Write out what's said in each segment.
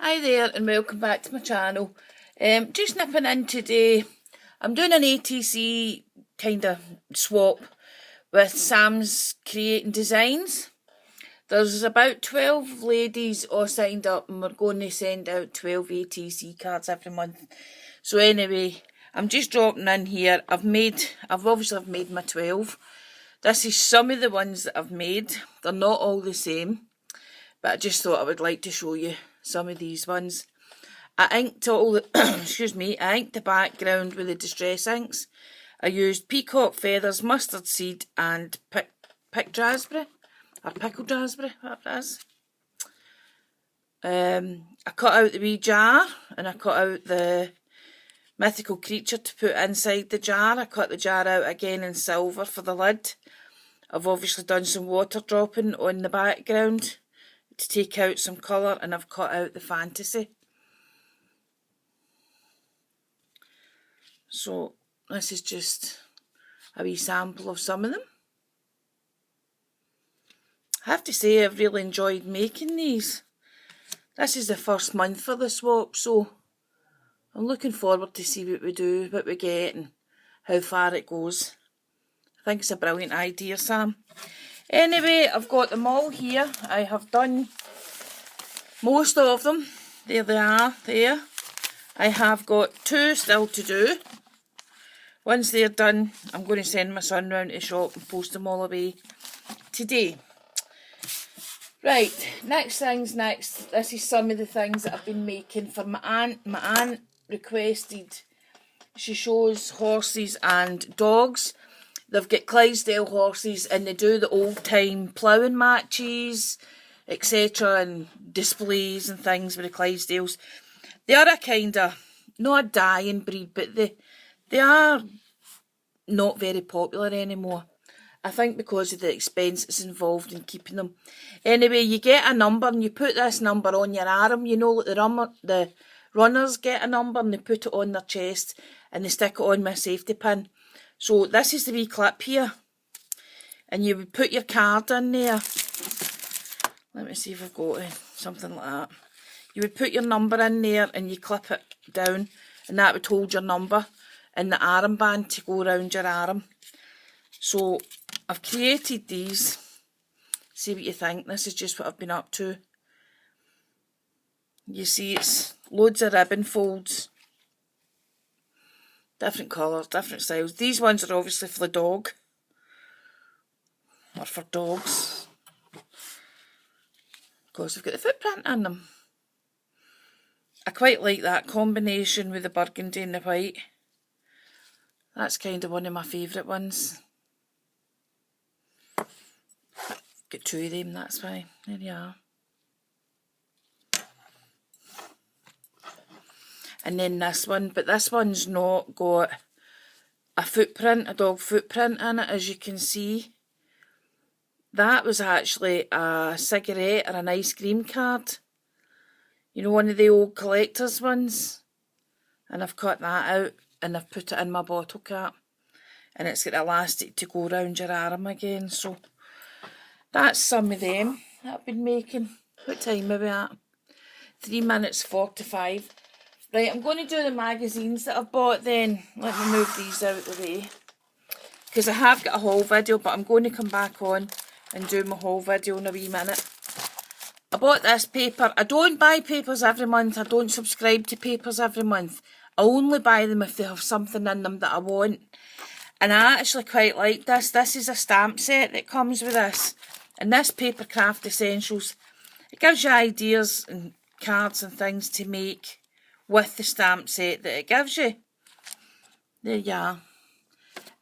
Hi there and welcome back to my channel. Just nipping in today. I'm doing an ATC kind of swap with Sam's Creating Designs. There's about 12 ladies all signed up and we're going to send out 12 ATC cards every month. So anyway, I'm just dropping in here. I've made my 12. This is some of the ones that I've made. They're not all the same, but I just thought I would like to show you some of these ones. I inked all the I inked the background with the distress inks. I used peacock feathers, mustard seed and pickled raspberry, whatever it is. I cut out the wee jar and I cut out the mythical creature to put inside the jar. I cut the jar out again in silver for the lid. I've obviously done some water dropping on the background to take out some colour, and I've cut out the fantasy. So this is just a wee sample of some of them. I have to say I've really enjoyed making these. This is the first month for the swap, so I'm looking forward to see what we do, what we get and how far it goes. I think it's a brilliant idea, Sam. Anyway, I've got them all here. I have done most of them. There they are, there. I have got 2 still to do. Once they're done, I'm going to send my son round to the shop and post them all away today. Right, next things next. This is some of the things that I've been making for my aunt. My aunt requested, she shows horses and dogs. They've got Clydesdale horses and they do the old time ploughing matches, etc. and displays and things with the Clydesdales. They are a kind of, not a dying breed, but they are not very popular anymore. I think because of the expenses involved in keeping them. Anyway, you get a number and you put this number on your arm. You know, the runners get a number and they put it on their chest and they stick it on with a safety pin. So this is the wee clip here. And you would put your card in there. Let me see if I've got something like that. You would put your number in there and you clip it down and that would hold your number and the armband to go around your arm. So I've created these. See what you think. This is just what I've been up to. You see it's loads of ribbon folds. Different colours, different styles. These ones are obviously for the dog. Or for dogs. Because they've got the footprint in them. I quite like that combination with the burgundy and the white. That's kind of one of my favourite ones. Got 2 of them, that's why. There you are. And then this one, but this one's not got a footprint, a dog footprint in it, as you can see. That was actually a cigarette or an ice cream card. You know, one of the old collector's ones. And I've cut that out and I've put it in my bottle cap. And it's got elastic to go round your arm again. So that's some of them that I've been making. What time are we at? 3 minutes 45. Right, I'm going to do the magazines that I've bought then. Let me move these out of the way. Because I have got a haul video, but I'm going to come back on and do my haul video in a wee minute. I bought this paper. I don't buy papers every month. I don't subscribe to papers every month. I only buy them if they have something in them that I want. And I actually quite like this. This is a stamp set that comes with this. And this Paper Craft Essentials, it gives you ideas and cards and things to make with the stamp set that it gives you. There you are.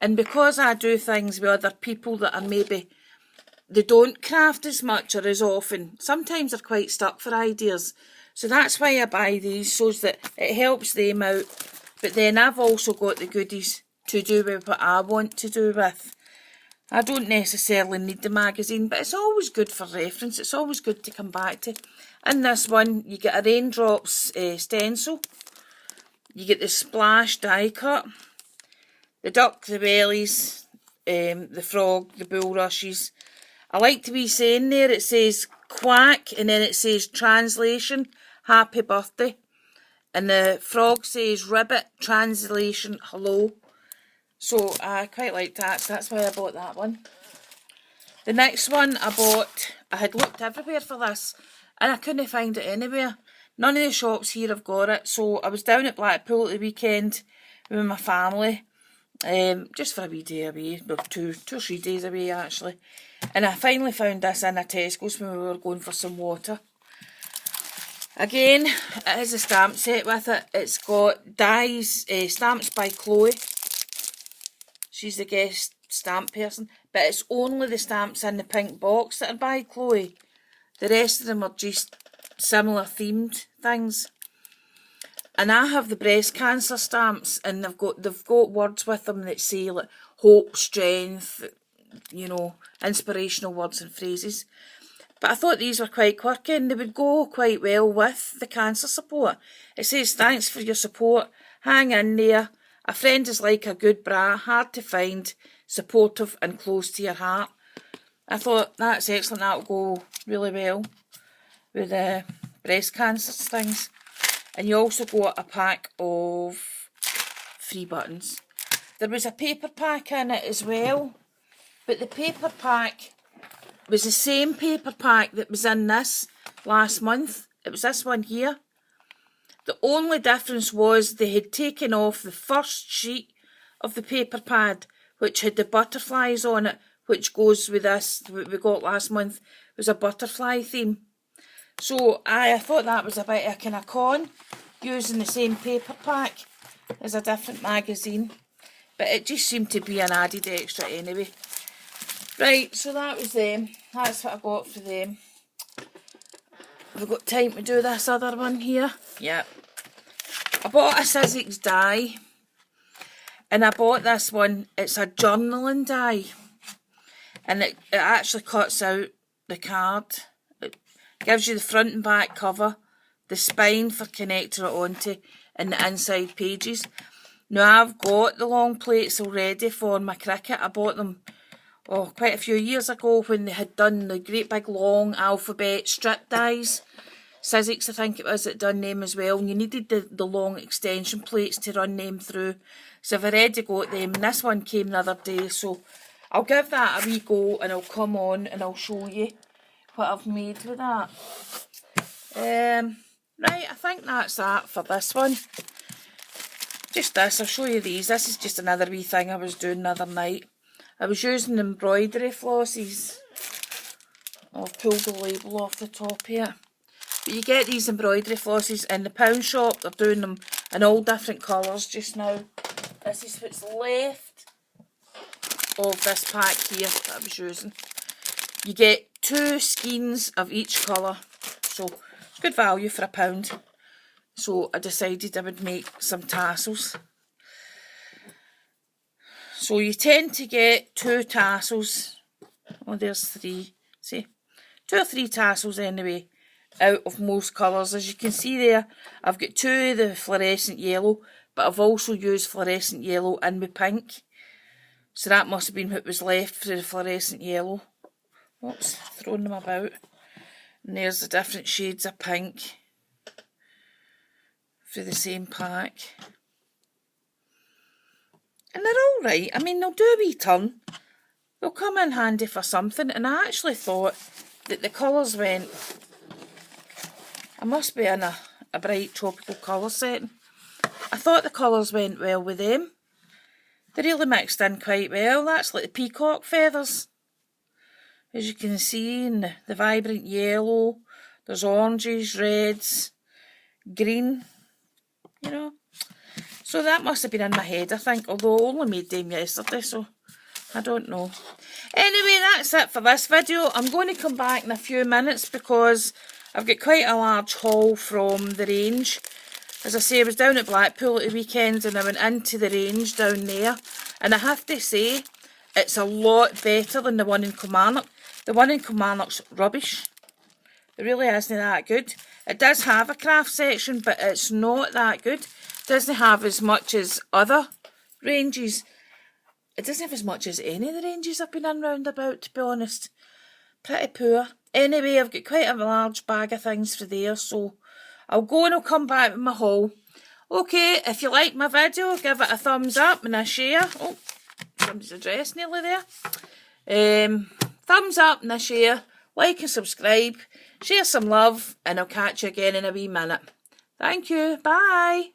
And because I do things with other people that are maybe, they don't craft as much or as often, sometimes they're quite stuck for ideas. So that's why I buy these, so that it helps them out. But then I've also got the goodies to do with what I want to do with. I don't necessarily need the magazine, but it's always good for reference. It's always good to come back to. In this one, you get a raindrops stencil. You get the splash die cut. The duck, the bellies, the frog, the bulrushes. I like to be saying there, it says quack and then it says translation, happy birthday. And the frog says ribbit, translation, hello. So I quite liked that, so that's why I bought that one. The next one I bought, I had looked everywhere for this and I couldn't find it anywhere. None of the shops here have got it, so I was down at Blackpool at the weekend with my family, just for a wee day away, well, two or 3 days away actually. And I finally found this in a Tesco's when we were going for some water. Again, it has a stamp set with it. It's got dies, stamps by Chloe. She's the guest stamp person. But it's only the stamps in the pink box that are by Chloe. The rest of them are just similar themed things. And I have the breast cancer stamps, and they've got words with them that say like hope, strength, you know, inspirational words and phrases. But I thought these were quite quirky and they would go quite well with the cancer support. It says, thanks for your support, hang in there, a friend is like a good bra, hard to find, supportive and close to your heart. I thought, that's excellent, that will go really well with the breast cancer things. And you also got a pack of 3 buttons. There was a paper pack in it as well, but the paper pack was the same paper pack that was in this last month. It was this one here. The only difference was they had taken off the first sheet of the paper pad, which had the butterflies on it, which goes with this, what we got last month, it was a butterfly theme. So I thought that was a bit of a kind of con, using the same paper pack as a different magazine. But it just seemed to be an added extra anyway. Right, so that was them. That's what I got for them. Have we got time to do this other one here? Yep. I bought a Sizzix die. And I bought this one. It's a journaling die. And it actually cuts out the card. It gives you the front and back cover, the spine for connecting it onto, and the inside pages. Now I've got the long plates already for my cricket. I bought them quite a few years ago when they had done the great big long alphabet strip dies. Sizzix, I think it was, that done them as well. And you needed the long extension plates to run them through. So I've already got them. And this one came the other day. So I'll give that a wee go and I'll come on and I'll show you what I've made with that. Right, I think that's that for this one. Just this, I'll show you these. This is just another wee thing I was doing the other night. I was using embroidery flosses. I'll pull the label off the top here. But you get these embroidery flosses in the pound shop. They're doing them in all different colours just now. This is what's left of this pack here that I was using. You get 2 skeins of each colour. So it's good value for £1. So I decided I would make some tassels. So you tend to get 2 tassels. Oh, there's 3. See? 2 or 3 tassels anyway, out of most colours. As you can see there, I've got 2 of the fluorescent yellow, but I've also used fluorescent yellow in with pink. So that must have been what was left for the fluorescent yellow. Oops, throwing them about. And there's the different shades of pink for the same pack. And they're alright. I mean, they'll do a wee turn. They'll come in handy for something. And I actually thought that the colours went... I must be in a bright tropical colour setting. I thought the colours went well with them. They really mixed in quite well. That's like the peacock feathers. As you can see, in the vibrant yellow. There's oranges, reds, green. You know. So that must have been in my head, I think, although I only made them yesterday, so I don't know. Anyway, that's it for this video. I'm going to come back in a few minutes because I've got quite a large haul from the range. As I say, I was down at Blackpool at the weekend and I went into the range down there. And I have to say, it's a lot better than the one in Kilmarnock. The one in Kilmarnock's rubbish. It really isn't that good. It does have a craft section, but it's not that good. Doesn't have as much as other ranges. It doesn't have as much as any of the ranges I've been in round about, to be honest. Pretty poor. Anyway, I've got quite a large bag of things for there, so I'll go and I'll come back with my haul. Okay, if you like my video, give it a thumbs up and a share. Oh, somebody's address nearly there. Thumbs up and a share. Like and subscribe. Share some love, and I'll catch you again in a wee minute. Thank you. Bye.